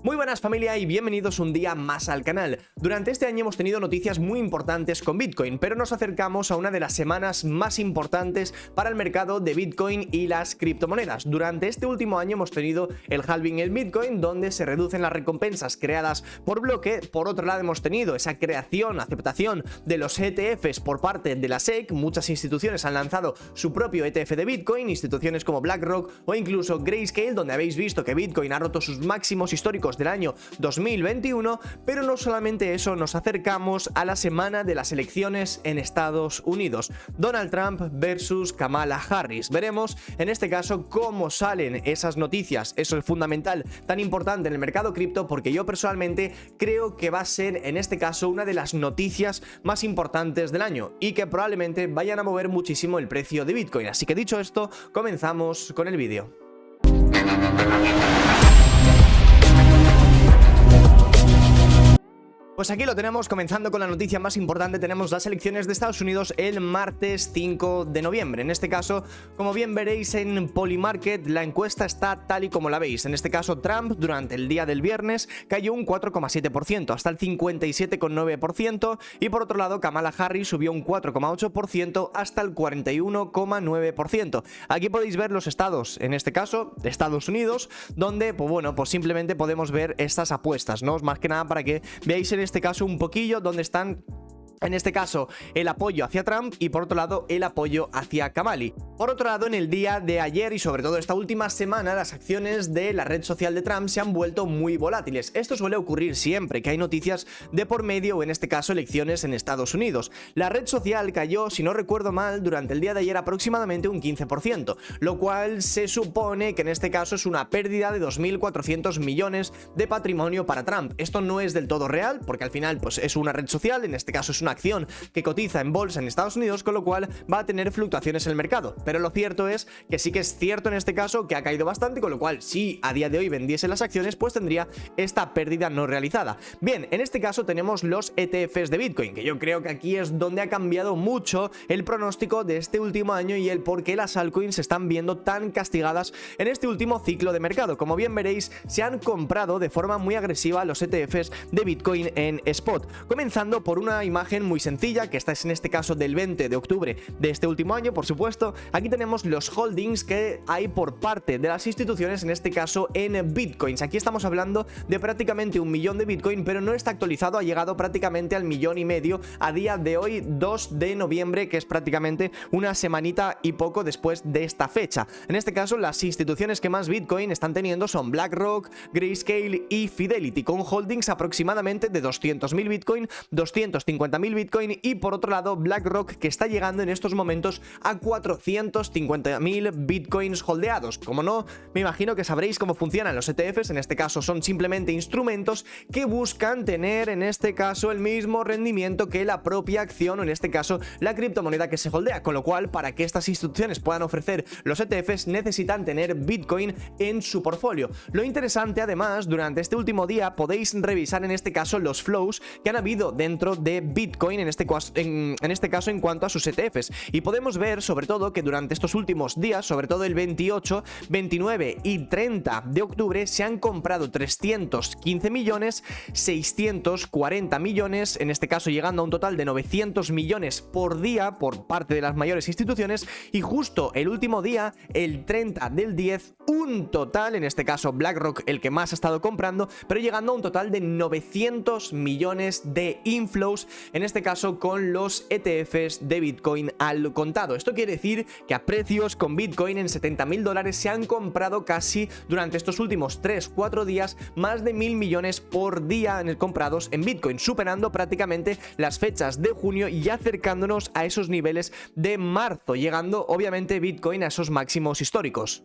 Muy buenas familia y bienvenidos un día más al canal. Durante este año hemos tenido noticias muy importantes con Bitcoin, pero nos acercamos a una de las semanas más importantes para el mercado de Bitcoin y las criptomonedas. Durante este último año hemos tenido el halving en Bitcoin, donde se reducen las recompensas creadas por bloque. Por otro lado hemos tenido esa aceptación de los ETFs por parte de la SEC. Muchas instituciones han lanzado su propio ETF de Bitcoin, instituciones como BlackRock o incluso Grayscale, donde habéis visto que Bitcoin ha roto sus máximos históricos del año 2021, pero no solamente eso, nos acercamos a la semana de las elecciones en Estados Unidos. Donald Trump versus Kamala Harris. Veremos en este caso cómo salen esas noticias. Eso es fundamental, tan importante en el mercado cripto, porque yo personalmente creo que va a ser en este caso una de las noticias más importantes del año y que probablemente vayan a mover muchísimo el precio de Bitcoin. Así que dicho esto, comenzamos con el vídeo. Pues aquí lo tenemos, comenzando con la noticia más importante. Tenemos las elecciones de Estados Unidos el martes 5 de noviembre. En este caso, como bien veréis en Polymarket, la encuesta está tal y como la veis. En este caso, Trump durante el día del viernes cayó un 4,7% hasta el 57,9%, y por otro lado Kamala Harris subió un 4,8% hasta el 41,9%. Aquí podéis ver los estados, en este caso de Estados Unidos, donde pues simplemente podemos ver estas apuestas, ¿no? Más que nada para que veáis en este caso un poquillo dónde están, en este caso, el apoyo hacia Trump y por otro lado el apoyo hacia Kamala. Por otro lado, en el día de ayer y sobre todo esta última semana, las acciones de la red social de Trump se han vuelto muy volátiles. Esto suele ocurrir siempre que hay noticias de por medio, o en este caso elecciones en Estados Unidos. La red social cayó, si no recuerdo mal, durante el día de ayer aproximadamente un 15%, lo cual se supone que en este caso es una pérdida de 2.400 millones de patrimonio para Trump. Esto no es del todo real, porque al final pues es una red social, en este caso es una acción que cotiza en bolsa en Estados Unidos, con lo cual va a tener fluctuaciones en el mercado. Pero lo cierto es que sí que es cierto en este caso que ha caído bastante, con lo cual si a día de hoy vendiese las acciones pues tendría esta pérdida no realizada. Bien, en este caso tenemos los ETFs de Bitcoin, que yo creo que aquí es donde ha cambiado mucho el pronóstico de este último año y el por qué las altcoins se están viendo tan castigadas en este último ciclo de mercado. Como bien veréis, se han comprado de forma muy agresiva los ETFs de Bitcoin en spot, comenzando por una imagen muy sencilla, que esta es en este caso del 20 de octubre de este último año, por supuesto. Aquí tenemos los holdings que hay por parte de las instituciones, en este caso en bitcoins. Aquí estamos hablando de prácticamente 1 millón de bitcoin, pero no está actualizado, ha llegado prácticamente al 1,5 millones a día de hoy, 2 de noviembre, que es prácticamente una semanita y poco después de esta fecha. En este caso, las instituciones que más bitcoin están teniendo son BlackRock, Grayscale y Fidelity, con holdings aproximadamente de 200.000 bitcoin, 250.000 bitcoin, y por otro lado BlackRock, que está llegando en estos momentos a 450.000 bitcoins holdeados. Como no, me imagino que sabréis cómo funcionan los ETFs. En este caso son simplemente instrumentos que buscan tener en este caso el mismo rendimiento que la propia acción, o en este caso la criptomoneda que se holdea, con lo cual para que estas instituciones puedan ofrecer los ETFs necesitan tener bitcoin en su portfolio. Lo interesante, además, durante este último día podéis revisar en este caso los flows que han habido dentro de Bitcoin, en este caso en cuanto a sus ETFs, y podemos ver sobre todo que durante estos últimos días, sobre todo el 28, 29 y 30 de octubre, se han comprado 315 millones, 640 millones, en este caso llegando a un total de 900 millones por día por parte de las mayores instituciones, y justo el último día, el 30 del 10, un total, en este caso BlackRock el que más ha estado comprando, pero llegando a un total de 900 millones de inflows, en este caso con los ETFs de Bitcoin al contado. Esto quiere decir que a precios con Bitcoin en $70.000 se han comprado casi durante estos últimos 3-4 días más de 1.000 millones por día comprados en Bitcoin, superando prácticamente las fechas de junio y acercándonos a esos niveles de marzo, llegando obviamente Bitcoin a esos máximos históricos.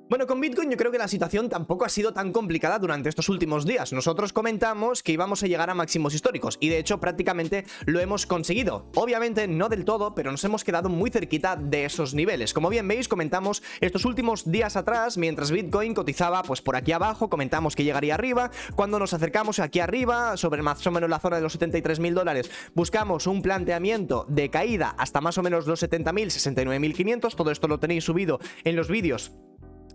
Bueno, con Bitcoin yo creo que la situación tampoco ha sido tan complicada durante estos últimos días. Nosotros comentamos que íbamos a llegar a máximos históricos y de hecho prácticamente lo hemos conseguido. Obviamente no del todo, pero nos hemos quedado muy cerquita de esos niveles. Como bien veis, comentamos estos últimos días atrás, mientras Bitcoin cotizaba pues por aquí abajo, comentamos que llegaría arriba. Cuando nos acercamos aquí arriba, sobre más o menos la zona de los $73.000, buscamos un planteamiento de caída hasta más o menos los 70.000, 69.500. Todo esto lo tenéis subido en los vídeos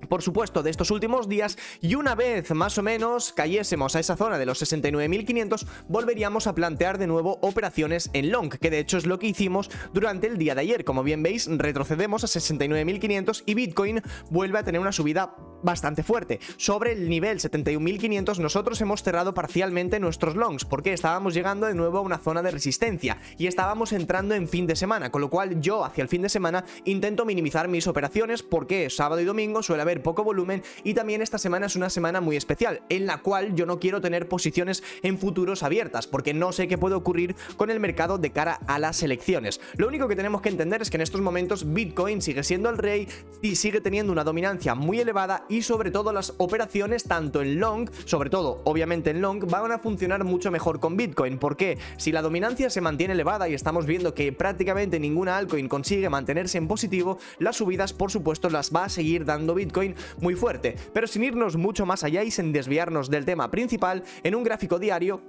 por supuesto, de estos últimos días, y una vez más o menos cayésemos a esa zona de los 69.500, volveríamos a plantear de nuevo operaciones en long, que de hecho es lo que hicimos durante el día de ayer. Como bien veis, retrocedemos a 69.500 y Bitcoin vuelve a tener una subida bastante fuerte. Sobre el nivel 71.500 nosotros hemos cerrado parcialmente nuestros longs, porque estábamos llegando de nuevo a una zona de resistencia y estábamos entrando en fin de semana, con lo cual yo hacia el fin de semana intento minimizar mis operaciones, porque sábado y domingo suele haber poco volumen, y también esta semana es una semana muy especial en la cual yo no quiero tener posiciones en futuros abiertas, porque no sé qué puede ocurrir con el mercado de cara a las elecciones. Lo único que tenemos que entender es que en estos momentos Bitcoin sigue siendo el rey y sigue teniendo una dominancia muy elevada, y sobre todo las operaciones tanto en long, sobre todo obviamente en long, van a funcionar mucho mejor con Bitcoin, porque si la dominancia se mantiene elevada y estamos viendo que prácticamente ninguna altcoin consigue mantenerse en positivo, las subidas por supuesto las va a seguir dando Bitcoin muy fuerte. Pero sin irnos mucho más allá y sin desviarnos del tema principal, en un gráfico diario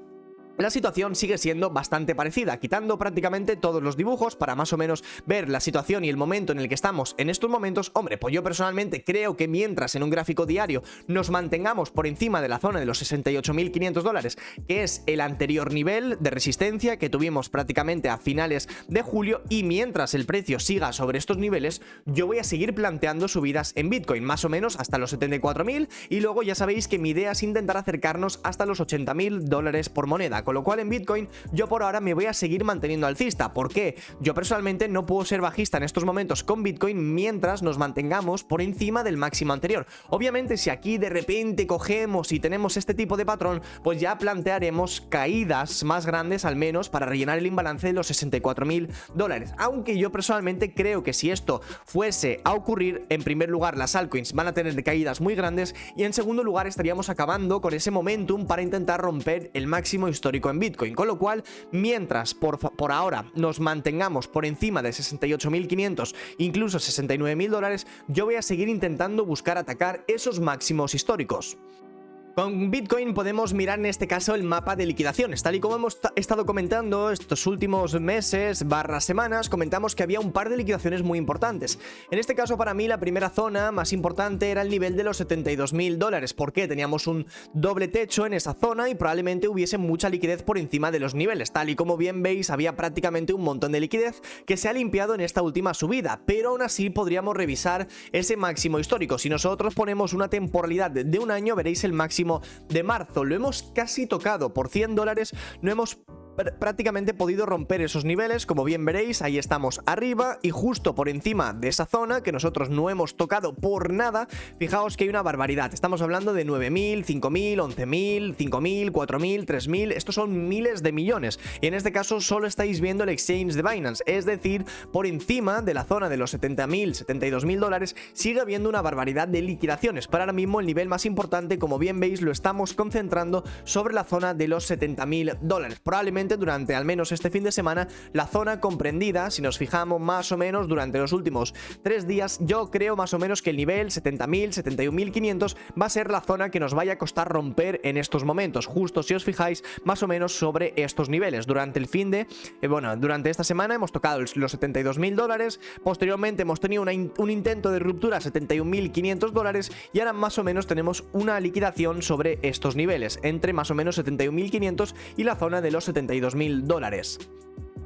la situación sigue siendo bastante parecida, quitando prácticamente todos los dibujos para más o menos ver la situación y el momento en el que estamos en estos momentos. Hombre, pues yo personalmente creo que mientras en un gráfico diario nos mantengamos por encima de la zona de los 68.500 dólares, que es el anterior nivel de resistencia que tuvimos prácticamente a finales de julio, y mientras el precio siga sobre estos niveles, yo voy a seguir planteando subidas en Bitcoin, más o menos hasta los 74.000, y luego ya sabéis que mi idea es intentar acercarnos hasta los 80.000 dólares por moneda. Con lo cual en Bitcoin yo por ahora me voy a seguir manteniendo alcista, porque yo personalmente no puedo ser bajista en estos momentos con Bitcoin mientras nos mantengamos por encima del máximo anterior. Obviamente si aquí de repente cogemos y tenemos este tipo de patrón, pues ya plantearemos caídas más grandes al menos para rellenar el imbalance de los 64.000 dólares. Aunque yo personalmente creo que si esto fuese a ocurrir, en primer lugar las altcoins van a tener caídas muy grandes, y en segundo lugar estaríamos acabando con ese momentum para intentar romper el máximo histórico en Bitcoin, con lo cual mientras por ahora nos mantengamos por encima de 68.500, incluso 69.000 dólares, yo voy a seguir intentando buscar atacar esos máximos históricos. Con Bitcoin podemos mirar en este caso el mapa de liquidaciones. Tal y como hemos estado comentando estos últimos meses / semanas, comentamos que había un par de liquidaciones muy importantes. En este caso para mí la primera zona más importante era el nivel de los 72.000 dólares, porque teníamos un doble techo en esa zona y probablemente hubiese mucha liquidez por encima de los niveles. Tal y como bien veis, había prácticamente un montón de liquidez que se ha limpiado en esta última subida, pero aún así podríamos revisar ese máximo histórico. Si nosotros ponemos una temporalidad de un año, veréis el máximo de marzo, lo hemos casi tocado. Por 100 dólares no hemos prácticamente podido romper esos niveles. Como bien veréis, ahí estamos arriba y justo por encima de esa zona que nosotros no hemos tocado por nada. Fijaos que hay una barbaridad, estamos hablando de 9.000, 5.000, 11.000, 5.000, 4.000, 3.000, estos son miles de millones, y en este caso solo estáis viendo el exchange de Binance, es decir, por encima de la zona de los 70.000, 72.000 dólares sigue habiendo una barbaridad de liquidaciones. Para ahora mismo el nivel más importante, como bien veis, lo estamos concentrando sobre la zona de los 70.000 dólares. Probablemente durante al menos este fin de semana la zona comprendida, si nos fijamos más o menos durante los últimos 3 días, yo creo más o menos que el nivel 70.000, 71.500 va a ser la zona que nos vaya a costar romper en estos momentos, justo si os fijáis más o menos sobre estos niveles. Durante el fin de, durante esta semana hemos tocado los 72.000 dólares, posteriormente hemos tenido un intento de ruptura a 71.500 dólares, y ahora más o menos tenemos una liquidación sobre estos niveles, entre más o menos 71.500 y la zona de los 72.000 dólares.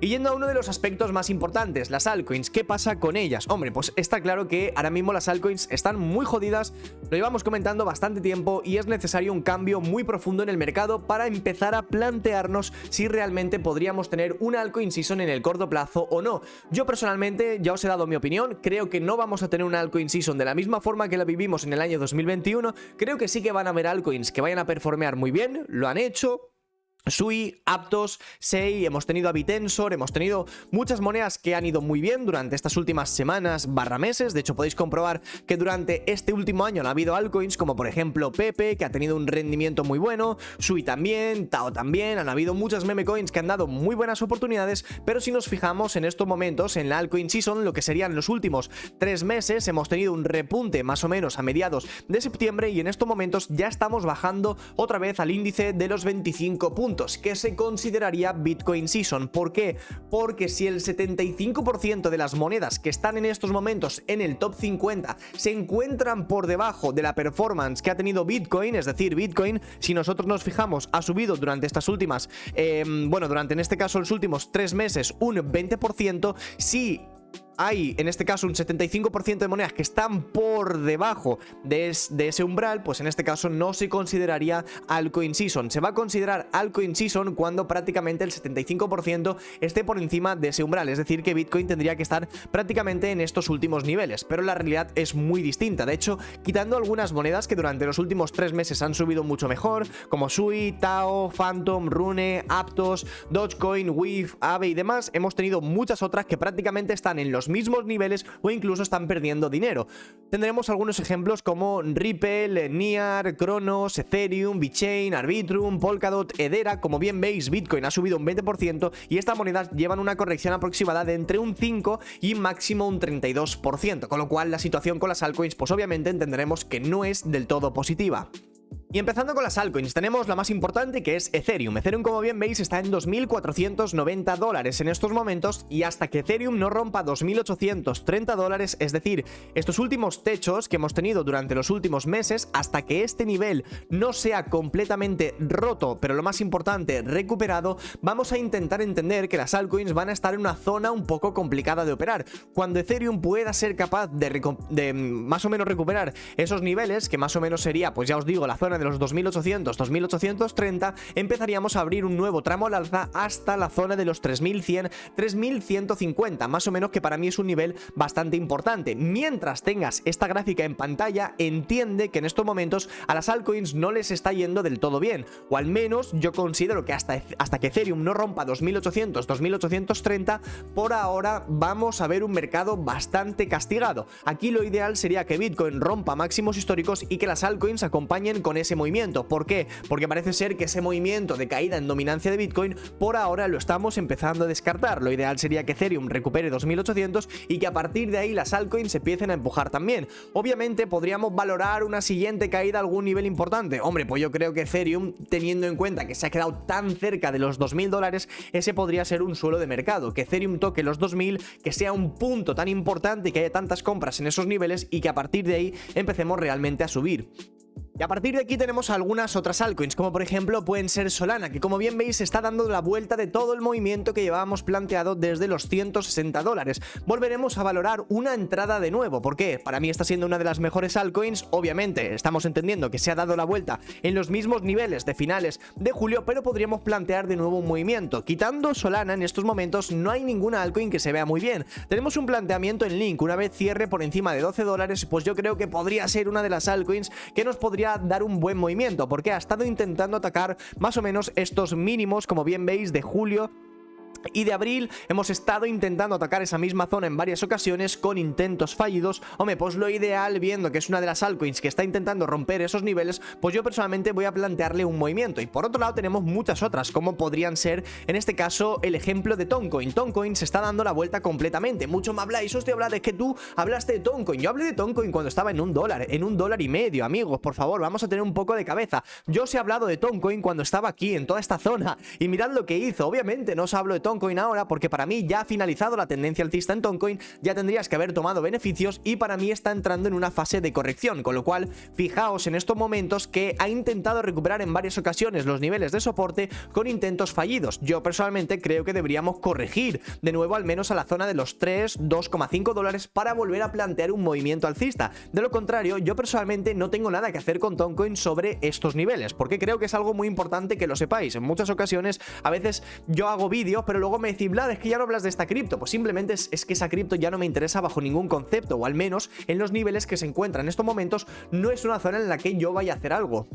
Y yendo a uno de los aspectos más importantes, las altcoins, ¿qué pasa con ellas? Hombre, pues está claro que ahora mismo las altcoins están muy jodidas, lo llevamos comentando bastante tiempo, y es necesario un cambio muy profundo en el mercado para empezar a plantearnos si realmente podríamos tener una altcoin season en el corto plazo o no. Yo personalmente ya os he dado mi opinión, creo que no vamos a tener una altcoin season de la misma forma que la vivimos en el año 2021, creo que sí que van a haber altcoins que vayan a performear muy bien, lo han hecho. Sui, Aptos, Sei, hemos tenido a Bitensor, hemos tenido muchas monedas que han ido muy bien durante estas últimas semanas / meses. De hecho podéis comprobar que durante este último año ha habido altcoins como por ejemplo Pepe, que ha tenido un rendimiento muy bueno, Sui también, Tao también, han habido muchas meme coins que han dado muy buenas oportunidades. Pero si nos fijamos en estos momentos en la altcoin season, lo que serían los últimos 3 meses, hemos tenido un repunte más o menos a mediados de septiembre, y en estos momentos ya estamos bajando otra vez al índice de los 25 puntos. puntos, que se consideraría Bitcoin Season. ¿Por qué? Porque si el 75% de las monedas que están en estos momentos en el top 50 se encuentran por debajo de la performance que ha tenido Bitcoin, es decir, Bitcoin, si nosotros nos fijamos, ha subido durante estas últimas, durante en este caso los últimos 3 meses un 20%, si hay en este caso un 75% de monedas que están por debajo de ese umbral, pues en este caso no se consideraría altcoin season. Se va a considerar altcoin season cuando prácticamente el 75% esté por encima de ese umbral, es decir que Bitcoin tendría que estar prácticamente en estos últimos niveles, pero la realidad es muy distinta. De hecho, quitando algunas monedas que durante los últimos 3 meses han subido mucho mejor, como Sui, Tao, Phantom, Rune, Aptos, Dogecoin, WIF, Aave y demás, hemos tenido muchas otras que prácticamente están en los mismos niveles o incluso están perdiendo dinero. Tendremos algunos ejemplos como Ripple, Near, Cronos, Ethereum, VeChain, Arbitrum, Polkadot, Hedera. Como bien veis, Bitcoin ha subido un 20% y estas monedas llevan una corrección aproximada de entre un 5 y máximo un 32%, con lo cual la situación con las altcoins pues obviamente entenderemos que no es del todo positiva. Y empezando con las altcoins, tenemos la más importante, que es Ethereum. Ethereum, como bien veis, está en $2.490 en estos momentos, y hasta que Ethereum no rompa $2.830, es decir, estos últimos techos que hemos tenido durante los últimos meses, hasta que este nivel no sea completamente roto, pero lo más importante, recuperado, vamos a intentar entender que las altcoins van a estar en una zona un poco complicada de operar. Cuando Ethereum pueda ser capaz de más o menos recuperar esos niveles, que más o menos sería, pues ya os digo, la zona de los 2.800, 2.830, empezaríamos a abrir un nuevo tramo al alza hasta la zona de los 3.100, 3.150, más o menos, que para mí es un nivel bastante importante. Mientras tengas esta gráfica en pantalla, entiende que en estos momentos a las altcoins no les está yendo del todo bien, o al menos yo considero que hasta que Ethereum no rompa 2.800, 2.830, por ahora vamos a ver un mercado bastante castigado. Aquí lo ideal sería que Bitcoin rompa máximos históricos y que las altcoins acompañen con ese movimiento. ¿Por qué? Porque parece ser que ese movimiento de caída en dominancia de Bitcoin por ahora lo estamos empezando a descartar. Lo ideal sería que Ethereum recupere 2.800 y que a partir de ahí las altcoins se empiecen a empujar también. Obviamente podríamos valorar una siguiente caída a algún nivel importante. Hombre, pues yo creo que Ethereum, teniendo en cuenta que se ha quedado tan cerca de los $2.000, ese podría ser un suelo de mercado. Que Ethereum toque los 2.000, que sea un punto tan importante, que haya tantas compras en esos niveles y que a partir de ahí empecemos realmente a subir. Y a partir de aquí tenemos algunas otras altcoins, como por ejemplo pueden ser Solana, que como bien veis está dando la vuelta de todo el movimiento que llevábamos planteado desde los $160. Volveremos a valorar una entrada de nuevo. ¿Por qué? Para mí está siendo una de las mejores altcoins. Obviamente estamos entendiendo que se ha dado la vuelta en los mismos niveles de finales de julio, pero podríamos plantear de nuevo un movimiento. Quitando Solana, en estos momentos no hay ninguna altcoin que se vea muy bien. Tenemos un planteamiento en Link, una vez cierre por encima de $12, pues yo creo que podría ser una de las altcoins que nos podría dar un buen movimiento, porque ha estado intentando atacar más o menos estos mínimos, como bien veis, de julio y de abril. Hemos estado intentando atacar esa misma zona en varias ocasiones con intentos fallidos. Hombre, pues lo ideal, viendo que es una de las altcoins que está intentando romper esos niveles, pues yo personalmente voy a plantearle un movimiento. Y por otro lado tenemos muchas otras, como podrían ser en este caso el ejemplo de Toncoin. Toncoin se está dando la vuelta completamente. Mucho me habláis, hostia, es que tú hablaste de Toncoin. Yo hablé de Toncoin cuando estaba en $1, en $1.50, amigos. Por favor, vamos a tener un poco de cabeza. Yo os he hablado de Toncoin cuando estaba aquí, en toda esta zona, y mirad lo que hizo. Obviamente no os hablo de Toncoin ahora, porque para mí ya ha finalizado la tendencia alcista en Toncoin, ya tendrías que haber tomado beneficios, y para mí está entrando en una fase de corrección, con lo cual fijaos en estos momentos que ha intentado recuperar en varias ocasiones los niveles de soporte con intentos fallidos. Yo personalmente creo que deberíamos corregir de nuevo al menos a la zona de los $2,5 para volver a plantear un movimiento alcista. De lo contrario, yo personalmente no tengo nada que hacer con Toncoin sobre estos niveles, porque creo que es algo muy importante que lo sepáis. En muchas ocasiones, a veces yo hago vídeos, pero luego me decís, Vlad, es que ya no hablas de esta cripto. Pues simplemente es que esa cripto ya no me interesa bajo ningún concepto, o al menos en los niveles que se encuentran en estos momentos no es una zona en la que yo vaya a hacer algo.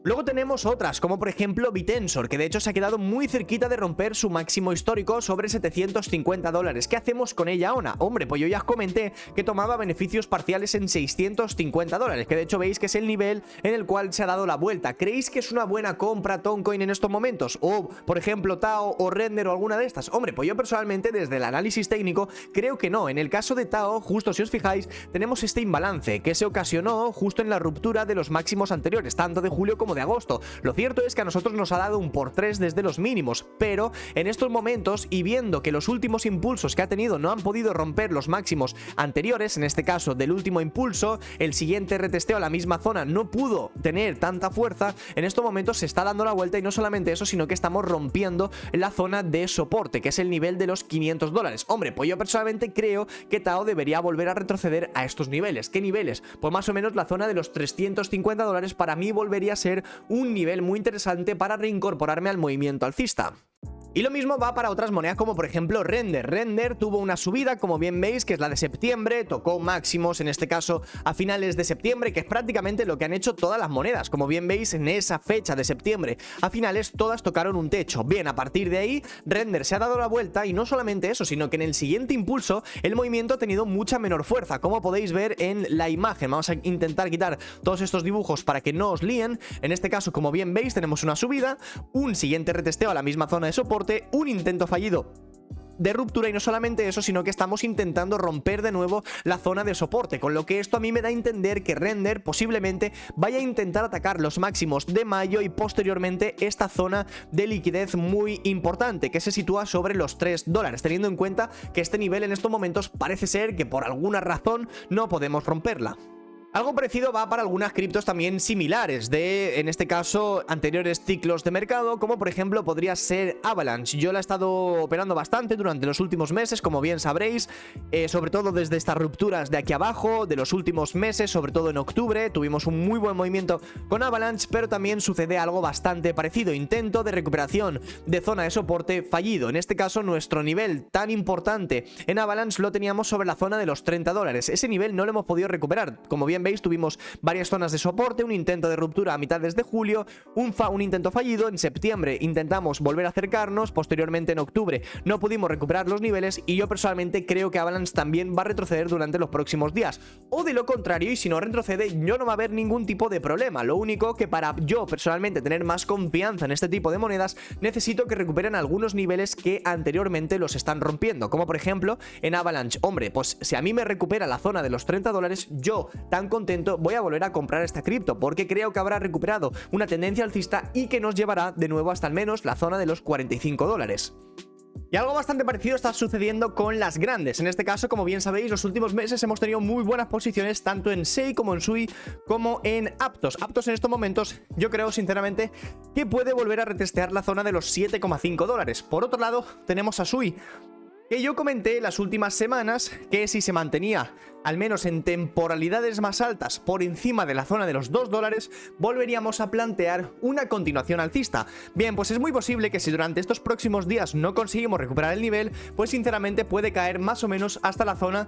Luego tenemos otras, como por ejemplo Bitensor, que de hecho se ha quedado muy cerquita de romper su máximo histórico sobre $750. ¿Qué hacemos con ella ahora? Hombre, pues yo ya os comenté que tomaba beneficios parciales en $650, que de hecho veis que es el nivel en el cual se ha dado la vuelta. ¿Creéis que es una buena compra Toncoin en estos momentos? O, por ejemplo, Tao o Render o alguna de estas. Hombre, pues yo personalmente desde el análisis técnico creo que no. En el caso de Tao, justo si os fijáis, tenemos este imbalance que se ocasionó justo en la ruptura de los máximos anteriores, tanto de julio como de agosto. Lo cierto es que a nosotros nos ha dado un por 3 desde los mínimos, pero en estos momentos, y viendo que los últimos impulsos que ha tenido no han podido romper los máximos anteriores, en este caso del último impulso, el siguiente retesteo a la misma zona no pudo tener tanta fuerza, en estos momentos se está dando la vuelta, y no solamente eso, sino que estamos rompiendo la zona de soporte, que es el nivel de los $500. Hombre, pues yo personalmente creo que Tao debería volver a retroceder a estos niveles. ¿Qué niveles? Pues más o menos la zona de los $350 para mí volvería a ser un nivel muy interesante para reincorporarme al movimiento alcista. Y lo mismo va para otras monedas como por ejemplo Render. Render tuvo una subida, como bien veis, que es la de septiembre, tocó máximos en este caso a finales de septiembre, que es prácticamente lo que han hecho todas las monedas. Como bien veis, en esa fecha de septiembre a finales todas tocaron un techo. Bien, a partir de ahí Render se ha dado la vuelta, y no solamente eso, sino que en el siguiente impulso el movimiento ha tenido mucha menor fuerza, como podéis ver en la imagen. Vamos a intentar quitar todos estos dibujos para que no os líen. En este caso, como bien veis, tenemos una subida, un siguiente retesteo a la misma zona de soporte, un intento fallido de ruptura, y no solamente eso, sino que estamos intentando romper de nuevo la zona de soporte, con lo que esto a mí me da a entender que Render posiblemente vaya a intentar atacar los máximos de mayo y posteriormente esta zona de liquidez muy importante que se sitúa sobre los $3, teniendo en cuenta que este nivel en estos momentos parece ser que por alguna razón no podemos romperla. Algo parecido va para algunas criptos también similares de, en este caso, anteriores ciclos de mercado, como por ejemplo podría ser Avalanche. Yo la he estado operando bastante durante los últimos meses, como bien sabréis, sobre todo desde estas rupturas de aquí abajo, de los últimos meses, sobre todo en octubre, tuvimos un muy buen movimiento con Avalanche, pero también sucede algo bastante parecido, intento de recuperación de zona de soporte fallido. En este caso, nuestro nivel tan importante en Avalanche lo teníamos sobre la zona de los $30. Ese nivel no lo hemos podido recuperar. Como bien veis, tuvimos varias zonas de soporte, un intento de ruptura a mitades de julio, un intento fallido, en septiembre intentamos volver a acercarnos, posteriormente en octubre no pudimos recuperar los niveles, y yo personalmente creo que Avalanche también va a retroceder durante los próximos días, o de lo contrario, y si no retrocede, yo no va a haber ningún tipo de problema. Lo único que para yo personalmente tener más confianza en este tipo de monedas, necesito que recuperen algunos niveles que anteriormente los están rompiendo, como por ejemplo en Avalanche. Hombre, pues si a mí me recupera la zona de los $30, yo tan contento voy a volver a comprar esta cripto, porque creo que habrá recuperado una tendencia alcista y que nos llevará de nuevo hasta al menos la zona de los $45. Y algo bastante parecido está sucediendo con las grandes. En este caso, como bien sabéis, los últimos meses hemos tenido muy buenas posiciones tanto en SEI como en SUI como en Aptos. Aptos en estos momentos yo creo sinceramente que puede volver a retestear la zona de los $7,5. Por otro lado, tenemos a SUI, que yo comenté las últimas semanas que si se mantenía al menos en temporalidades más altas por encima de la zona de los $2, volveríamos a plantear una continuación alcista. Bien, pues es muy posible que si durante estos próximos días no conseguimos recuperar el nivel, pues sinceramente puede caer más o menos hasta la zona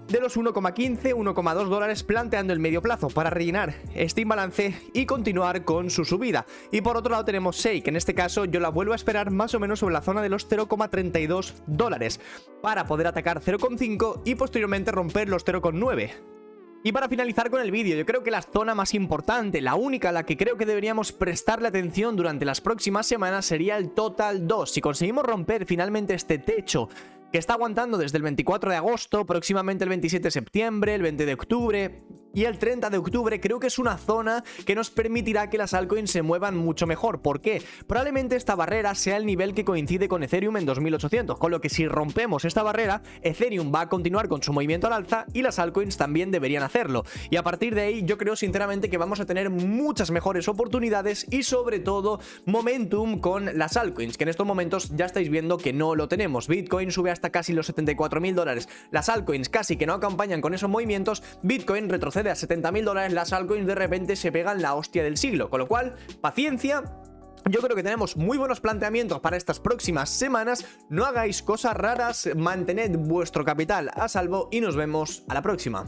de los $1,15, $1,2, planteando el medio plazo para rellenar este imbalance y continuar con su subida. Y por otro lado tenemos SEI, que en este caso yo la vuelvo a esperar más o menos sobre la zona de los $0,32 para poder atacar 0,5 y posteriormente romper los 0,9. Y para finalizar con el vídeo, yo creo que la zona más importante, la única a la que creo que deberíamos prestarle atención durante las próximas semanas, sería el Total 2. Si conseguimos romper finalmente este techo que está aguantando desde el 24 de agosto, próximamente el 27 de septiembre, el 20 de octubre y el 30 de octubre, creo que es una zona que nos permitirá que las altcoins se muevan mucho mejor. ¿Por qué? Probablemente esta barrera sea el nivel que coincide con Ethereum en 2800, con lo que si rompemos esta barrera, Ethereum va a continuar con su movimiento al alza y las altcoins también deberían hacerlo. Y a partir de ahí yo creo sinceramente que vamos a tener muchas mejores oportunidades y sobre todo momentum con las altcoins, que en estos momentos ya estáis viendo que no lo tenemos. Bitcoin sube hasta casi los $74.000, las altcoins casi que no acompañan con esos movimientos, Bitcoin retrocede a $70.000, las altcoins de repente se pegan la hostia del siglo, con lo cual, paciencia. Yo creo que tenemos muy buenos planteamientos para estas próximas semanas, no hagáis cosas raras, mantened vuestro capital a salvo y nos vemos a la próxima.